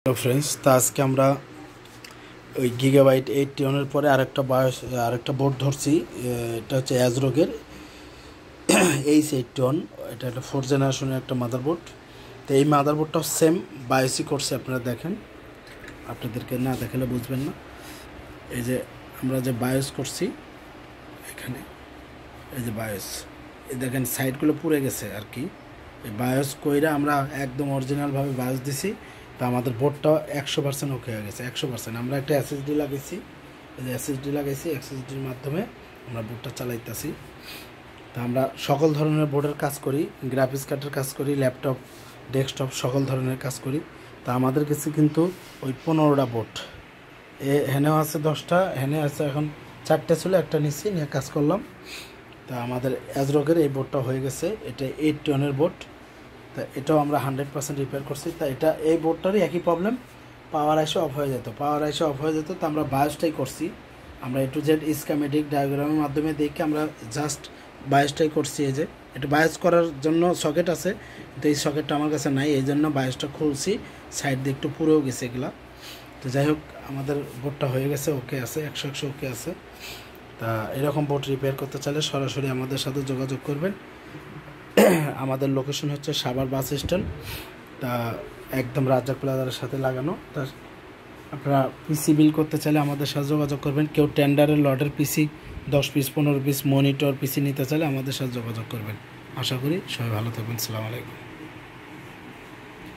Hello friends, তো আজকে আমরা ওই গিগাবাইট 81 পরে আরেকটা বোর্ড ধরছি। এটা হচ্ছে অ্যাজরোগের H81। এটা একটা 4th জেনারেশনের একটা মাদারবোর্ড। তো এই মাদারবোর্ডটাও সেম বায়োসি করছে। আপনারা দেখেন, আপনাদেরকে না দেখালে বুঝবেন না। এই যে আমরা যে বায়োস করছি এখানে, এই যে বায়োস, এই দেখেন সাইডগুলো পুড়ে গেছে আর কি। এই বায়োস কইরা আমরা একদম অরিজিনালভাবে বায়োস দিছি। তো আমাদের বোর্ডটা 100% ওকে হয়ে গেছে। 100% আমরা একটা এসএসডি লাগাইছি। এই যে এসএসডির মাধ্যমে আমরা বোর্ডটা চালাইতেছি। তো আমরা সকল ধরনের বোর্ডের কাজ করি, গ্রাফিক্স কার্ডের কাজ করি, ল্যাপটপ, ডেস্কটপ সকল ধরনের কাজ করি। তো আমাদের কাছে কিন্তু ওই 15টা বোর্ড, হেনেও আছে 10টা, হেনে আছে এখন 4টে ছিল, একটা নিচ্ছি নিয়ে কাজ করলাম। তা আমাদের অ্যাজরোগের এই বোর্ডটা হয়ে গেছে। এটা 81 বোর্ড। তা এটাও আমরা 100% রিপেয়ার করছি। তা এই বোর্ডটারই একই প্রবলেম, পাওয়ার এসে অফ হয়ে যেত। তো আমরা বায়োসটাই করছি। আমরা A to Z স্কিমেটিক ডায়াগ্রামের মাধ্যমে দেখে আমরা জাস্ট বায়োসটাই করছি। এই যে এটা বায়োস করার জন্য সকেট আছে, তো এই সকেটটা আমার কাছে নাই, এই জন্য বায়োসটা খুলছি। সাইড দিয়ে একটু পুড়েও গেছে এগুলা। তো যাই হোক, আমাদের বোর্ডটা হয়ে গেছে, ওকে আছে, 100 ওকে আছে। তা এরকম বোর্ড রিপেয়ার করতে চাইলে সরাসরি আমাদের সাথে যোগাযোগ করবেন। আমাদের লোকেশন হচ্ছে সাভার বাস স্ট্যান্ড, তা একদম রাজ্জাক প্লাজার সাথে লাগানো। তা আপনারা পিসি বিল করতে চাইলে আমাদের সাথে যোগাযোগ করবেন। কেউ টেন্ডারের লটের পিসি 10 পিস 15 পিস মনিটর পিসি নিতে চাইলে আমাদের সাথে যোগাযোগ করবেন। আশা করি সবাই ভালো থাকবেন। আসসালামু আলাইকুম।